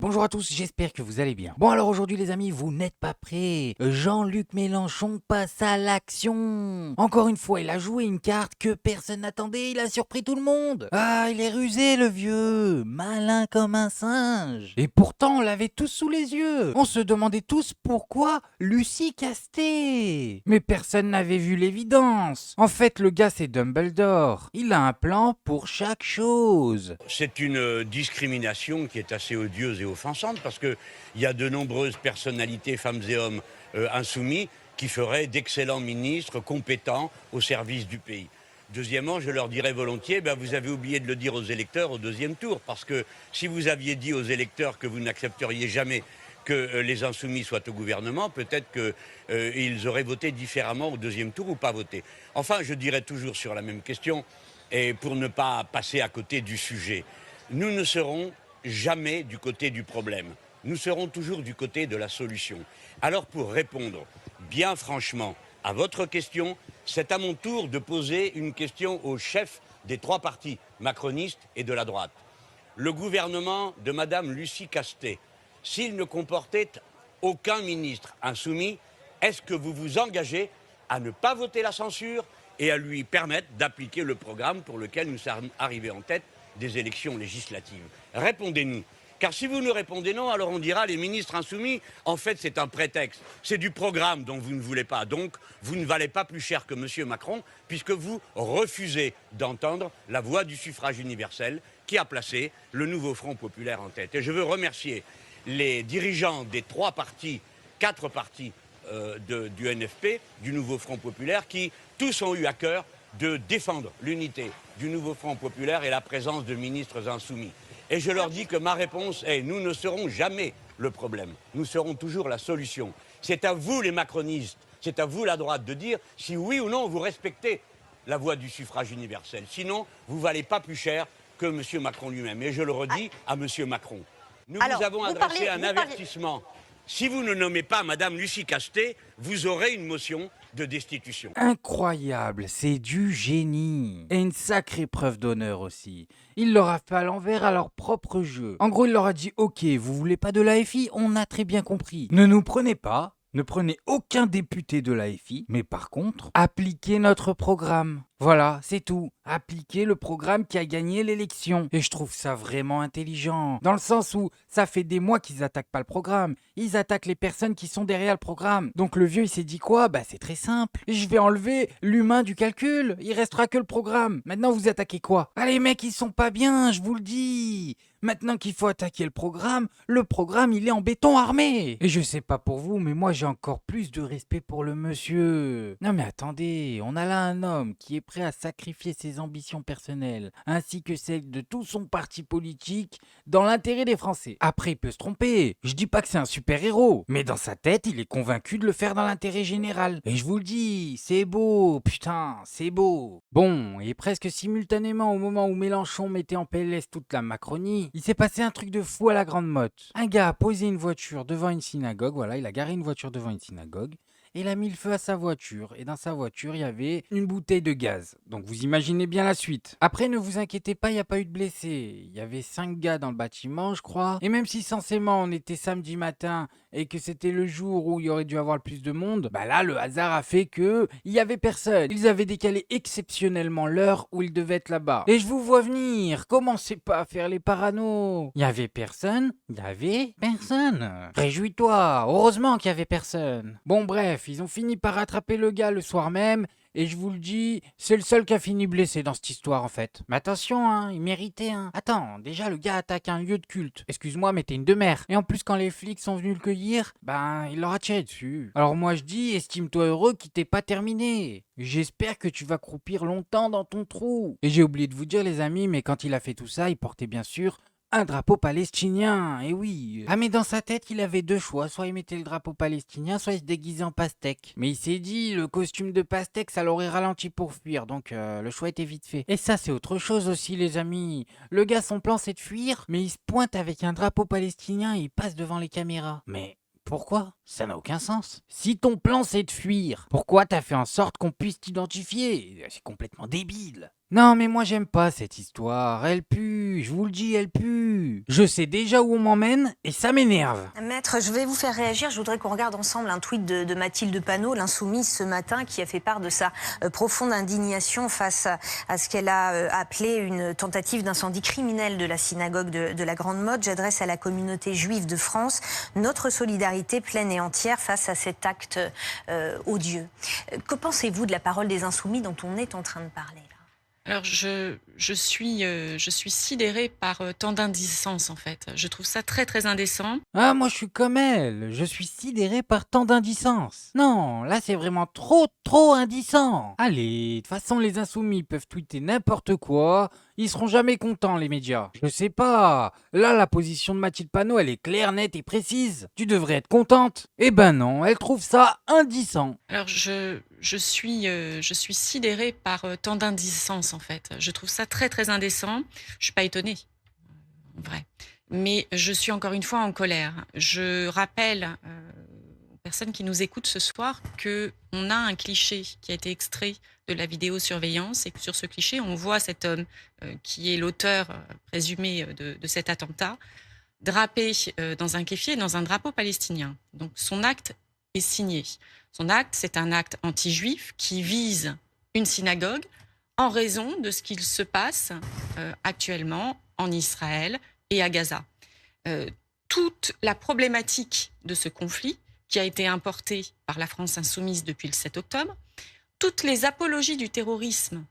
Bonjour à tous, j'espère que vous allez bien. Bon alors aujourd'hui les amis, vous n'êtes pas prêts. Jean-Luc Mélenchon passe à l'action. Encore une fois, il a joué une carte que personne n'attendait, il a surpris tout le monde. Ah, il est rusé le vieux, malin comme un singe. Et pourtant on l'avait tous sous les yeux. On se demandait tous pourquoi Lucie Casté. Mais personne n'avait vu l'évidence. En fait le gars c'est Dumbledore. Il a un plan pour chaque chose. C'est une discrimination qui est assez odieuse et offensante parce qu'il y a de nombreuses personnalités, femmes et hommes insoumis, qui feraient d'excellents ministres compétents au service du pays. Deuxièmement, je leur dirais volontiers, vous avez oublié de le dire aux électeurs au deuxième tour, parce que si vous aviez dit aux électeurs que vous n'accepteriez jamais que les insoumis soient au gouvernement, peut-être qu'ils auraient voté différemment au deuxième tour ou pas voté. Enfin, je dirais toujours sur la même question, et pour ne pas passer à côté du sujet, nous ne serons jamais du côté du problème. Nous serons toujours du côté de la solution. Alors pour répondre bien franchement à votre question, c'est à mon tour de poser une question au chef des trois partis, macronistes et de la droite. Le gouvernement de Madame Lucie Casté, s'il ne comportait aucun ministre insoumis, est-ce que vous vous engagez à ne pas voter la censure et à lui permettre d'appliquer le programme pour lequel nous sommes arrivés en tête des élections législatives? Répondez-nous. Car si vous nous répondez non, alors on dira les ministres insoumis, en fait c'est un prétexte. C'est du programme dont vous ne voulez pas. Donc vous ne valez pas plus cher que M. Macron, puisque vous refusez d'entendre la voix du suffrage universel qui a placé le nouveau Front populaire en tête. Et je veux remercier les dirigeants des quatre partis du NFP, du nouveau Front populaire, qui tous ont eu à cœur de défendre l'unité du nouveau Front populaire et la présence de ministres insoumis. Et je leur dis que ma réponse est: nous ne serons jamais le problème, nous serons toujours la solution. C'est à vous les macronistes, c'est à vous la droite de dire si oui ou non vous respectez la voie du suffrage universel. Sinon, vous ne valez pas plus cher que M. Macron lui-même. Et je le redis à M. Macron. Nous vous avons adressé un avertissement. Si vous ne nommez pas Madame Lucie Casté, vous aurez une motion de destitution. Incroyable, c'est du génie. Et une sacrée preuve d'honneur aussi. Il leur a fait à l'envers à leur propre jeu. En gros, il leur a dit: ok, vous voulez pas de l'AFI, on a très bien compris. Ne nous prenez pas. Ne prenez aucun député de l'AFI, mais par contre, appliquez notre programme. Voilà, c'est tout. Appliquez le programme qui a gagné l'élection. Et je trouve ça vraiment intelligent. Dans le sens où ça fait des mois qu'ils attaquent pas le programme. Ils attaquent les personnes qui sont derrière le programme. Donc le vieux, il s'est dit quoi? C'est très simple. Je vais enlever l'humain du calcul. Il restera que le programme. Maintenant, vous attaquez quoi? Ah, les mecs, ils sont pas bien, je vous le dis. Maintenant qu'il faut attaquer le programme, il est en béton armé. Et je sais pas pour vous, mais moi j'ai encore plus de respect pour le monsieur. Non mais attendez, on a là un homme qui est prêt à sacrifier ses ambitions personnelles, ainsi que celles de tout son parti politique, dans l'intérêt des Français. Après, il peut se tromper. Je dis pas que c'est un super-héros, mais dans sa tête, il est convaincu de le faire dans l'intérêt général. Et je vous le dis, c'est beau, putain, c'est beau. Bon, et presque simultanément au moment où Mélenchon mettait en PLS toute la Macronie, il s'est passé un truc de fou à la Grande Motte. Un gars a posé une voiture devant une synagogue, voilà, il a garé une voiture devant une synagogue, et il a mis le feu à sa voiture. Et dans sa voiture, il y avait une bouteille de gaz. Donc vous imaginez bien la suite. Après, ne vous inquiétez pas, il n'y a pas eu de blessés. Il y avait 5 gars dans le bâtiment, je crois. Et même si censément on était samedi matin et que c'était le jour où il y aurait dû avoir le plus de monde, là, le hasard a fait que il y avait personne. Ils avaient décalé exceptionnellement l'heure où ils devaient être là-bas. Et je vous vois venir, commencez pas à faire les paranos. Il y avait personne. Réjouis-toi, heureusement qu'il y avait personne. Bon bref, ils ont fini par rattraper le gars le soir même. Et je vous le dis, c'est le seul qui a fini blessé dans cette histoire en fait. Mais attention, il méritait. Attends, déjà le gars attaque un lieu de culte. Excuse-moi, mais t'es une demeure. Et en plus, quand les flics sont venus le cueillir, il leur a tiré dessus. Alors moi je dis, estime-toi heureux qu'il t'ait pas terminé. J'espère que tu vas croupir longtemps dans ton trou. Et j'ai oublié de vous dire les amis, mais quand il a fait tout ça, il portait bien sûr un drapeau palestinien, et oui. Ah mais dans sa tête, il avait deux choix, soit il mettait le drapeau palestinien, soit il se déguisait en pastèque. Mais il s'est dit, le costume de pastèque, ça l'aurait ralenti pour fuir, donc le choix était vite fait. Et ça, c'est autre chose aussi, les amis. Le gars, son plan, c'est de fuir, mais il se pointe avec un drapeau palestinien et il passe devant les caméras. Mais pourquoi? Ça n'a aucun sens. Si ton plan, c'est de fuir, pourquoi t'as fait en sorte qu'on puisse t'identifier? C'est complètement débile. Non, mais moi j'aime pas cette histoire. Elle pue, je vous le dis, elle pue. Je sais déjà où on m'emmène et ça m'énerve. Maître, je vais vous faire réagir. Je voudrais qu'on regarde ensemble un tweet de Mathilde Panot, l'insoumise, ce matin, qui a fait part de sa profonde indignation face à ce qu'elle a appelé une tentative d'incendie criminel de la synagogue de la Grande Motte. J'adresse à la communauté juive de France notre solidarité pleine et entière face à cet acte odieux. Que pensez-vous de la parole des insoumis dont on est en train de parler là? Alors, je suis sidérée par tant d'indécence, en fait. Je trouve ça très, très indécent. Ah, moi je suis comme elle, je suis sidéré par tant d'indécence. Non, là c'est vraiment trop indécent. Allez, de toute façon les insoumis peuvent tweeter n'importe quoi, ils seront jamais contents les médias. Je sais pas, là la position de Mathilde Panot elle est claire, nette et précise. Tu devrais être contente. Eh ben non, elle trouve ça indécent. Alors, je suis sidérée par tant d'indécence, en fait. Je trouve ça très, très indécent. Je suis pas étonnée, en vrai. Mais je suis encore une fois en colère. Je rappelle aux personnes qui nous écoutent ce soir qu'on a un cliché qui a été extrait de la vidéosurveillance et que sur ce cliché, on voit cet homme qui est l'auteur présumé de cet attentat drapé dans un kéfier, dans un drapeau palestinien. Donc son acte est signé. Son acte, c'est un acte anti-juif qui vise une synagogue en raison de ce qu'il se passe actuellement en Israël et à Gaza. Toute la problématique de ce conflit qui a été importée par la France insoumise depuis le 7 octobre, toutes les apologies du terrorisme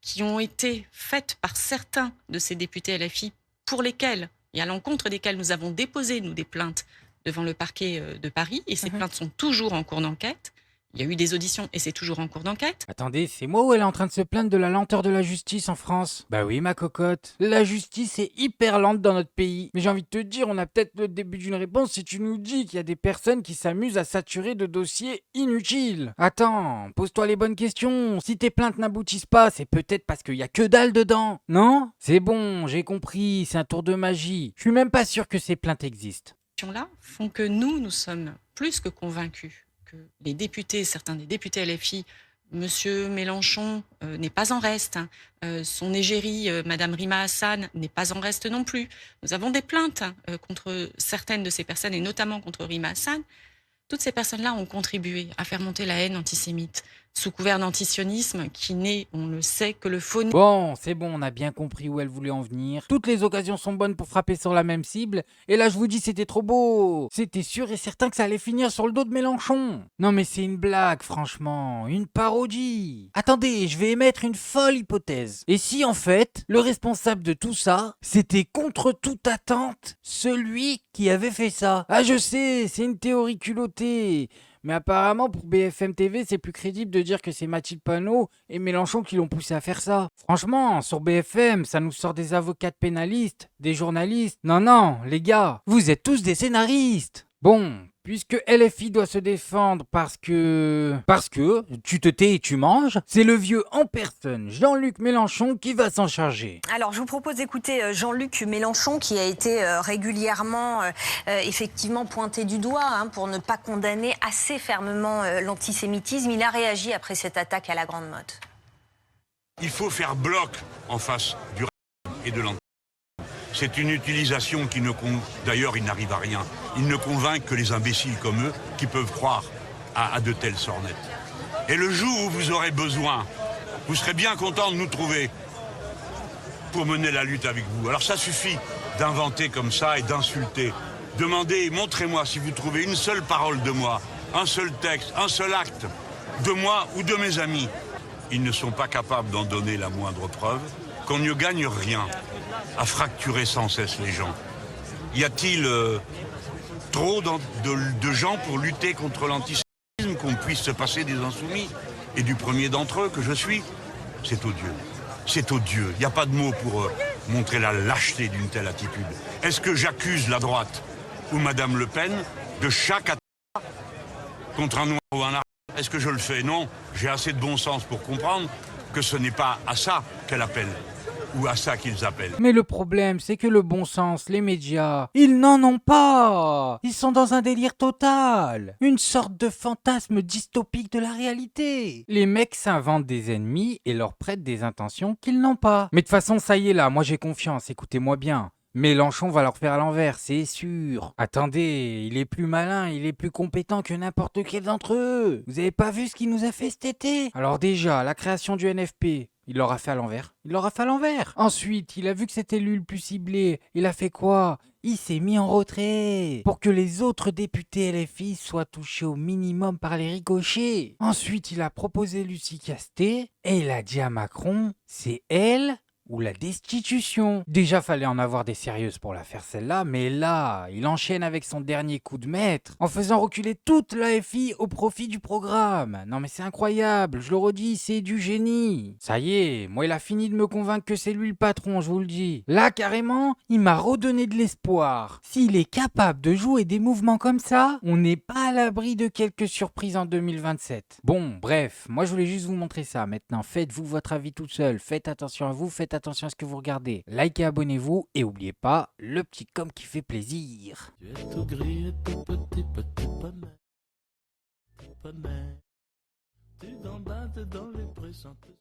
qui ont été faites par certains de ces députés LFI pour lesquels et à l'encontre desquels nous avons déposé, nous, des plaintes devant le parquet de Paris, et ces plaintes sont toujours en cours d'enquête. Il y a eu des auditions et c'est toujours en cours d'enquête. Attendez, c'est moi ou elle est en train de se plaindre de la lenteur de la justice en France? Bah oui, ma cocotte. La justice est hyper lente dans notre pays. Mais j'ai envie de te dire, on a peut-être le début d'une réponse si tu nous dis qu'il y a des personnes qui s'amusent à saturer de dossiers inutiles. Attends, pose-toi les bonnes questions. Si tes plaintes n'aboutissent pas, c'est peut-être parce qu'il y a que dalle dedans. Non? C'est bon, j'ai compris, c'est un tour de magie. Je suis même pas sûr que ces plaintes existent. Là font que nous sommes plus que convaincus que les députés, certains des députés LFI, Monsieur Mélenchon n'est pas en reste, son égérie, Madame Rima Hassan, n'est pas en reste non plus. Nous avons des plaintes contre certaines de ces personnes, et notamment contre Rima Hassan. Toutes ces personnes-là ont contribué à faire monter la haine antisémite, sous couvert d'antisionisme qui n'est, on le sait, que le faux. Bon, c'est bon, on a bien compris où elle voulait en venir. Toutes les occasions sont bonnes pour frapper sur la même cible. Et là, je vous dis, c'était trop beau. C'était sûr et certain que ça allait finir sur le dos de Mélenchon. Non mais c'est une blague, franchement. Une parodie. Attendez, je vais émettre une folle hypothèse. Et si, en fait, le responsable de tout ça, c'était contre toute attente celui qui avait fait ça? Ah, je sais, c'est une théorie culottée. Mais apparemment, pour BFM TV, c'est plus crédible de dire que c'est Mathilde Panot et Mélenchon qui l'ont poussé à faire ça. Franchement, sur BFM, ça nous sort des avocats pénalistes, des journalistes. Non, les gars, vous êtes tous des scénaristes. Bon, puisque LFI doit se défendre parce que tu te tais et tu manges, c'est le vieux en personne, Jean-Luc Mélenchon, qui va s'en charger. Alors, je vous propose d'écouter Jean-Luc Mélenchon, qui a été régulièrement, effectivement, pointé du doigt pour ne pas condamner assez fermement l'antisémitisme. Il a réagi après cette attaque à la Grande Motte. Il faut faire bloc en face du racisme et de l'antisémitisme. C'est une utilisation qui ne convainc... D'ailleurs, il n'arrive à rien. Il ne convainc que les imbéciles comme eux qui peuvent croire à de telles sornettes. Et le jour où vous aurez besoin, vous serez bien content de nous trouver pour mener la lutte avec vous. Alors ça suffit d'inventer comme ça et d'insulter. Demandez, montrez-moi si vous trouvez une seule parole de moi, un seul texte, un seul acte de moi ou de mes amis. Ils ne sont pas capables d'en donner la moindre preuve. Qu'on ne gagne rien à fracturer sans cesse les gens. Y a-t-il trop de gens pour lutter contre l'antisémitisme qu'on puisse se passer des insoumis et du premier d'entre eux que je suis? C'est odieux. C'est odieux. Il n'y a pas de mots pour montrer la lâcheté d'une telle attitude. Est-ce que j'accuse la droite ou Madame Le Pen de chaque attaque contre un noir ou un arabe? Est-ce que je le fais? Non. J'ai assez de bon sens pour comprendre que ce n'est pas à ça qu'elle appelle. ou à ça qu'ils appellent. Mais le problème, c'est que le bon sens, les médias, ils n'en ont pas. Ils sont dans un délire total. Une sorte de fantasme dystopique de la réalité. Les mecs s'inventent des ennemis et leur prêtent des intentions qu'ils n'ont pas. Mais de toute façon, ça y est là, moi j'ai confiance, écoutez-moi bien. Mélenchon va leur faire à l'envers, c'est sûr. Attendez, il est plus malin, il est plus compétent que n'importe quel d'entre eux. Vous avez pas vu ce qu'il nous a fait cet été? Alors déjà, la création du NFP, il l'aura fait à l'envers. Il l'aura fait à l'envers. Ensuite, il a vu que c'était lui le plus ciblé. Il a fait quoi? Il s'est mis en retrait pour que les autres députés LFI soient touchés au minimum par les ricochets. Ensuite, il a proposé Lucie Casté et il a dit à Macron, c'est elle ou la destitution. Déjà, fallait en avoir des sérieuses pour la faire celle-là, mais là, il enchaîne avec son dernier coup de maître en faisant reculer toute l'AFI au profit du programme. Non mais c'est incroyable, je le redis, c'est du génie. Ça y est, moi il a fini de me convaincre que c'est lui le patron, je vous le dis. Là, carrément, il m'a redonné de l'espoir. S'il est capable de jouer des mouvements comme ça, on n'est pas à l'abri de quelques surprises en 2027. Bon, bref, moi je voulais juste vous montrer ça. Maintenant, faites-vous votre avis tout seul, faites attention à vous, faites attention à ce que vous regardez. Likez, abonnez-vous et n'oubliez pas le petit com qui fait plaisir. Tu es tout gris et tout petit, petit poney. Petit poney. Tu gambades dans les prés sans te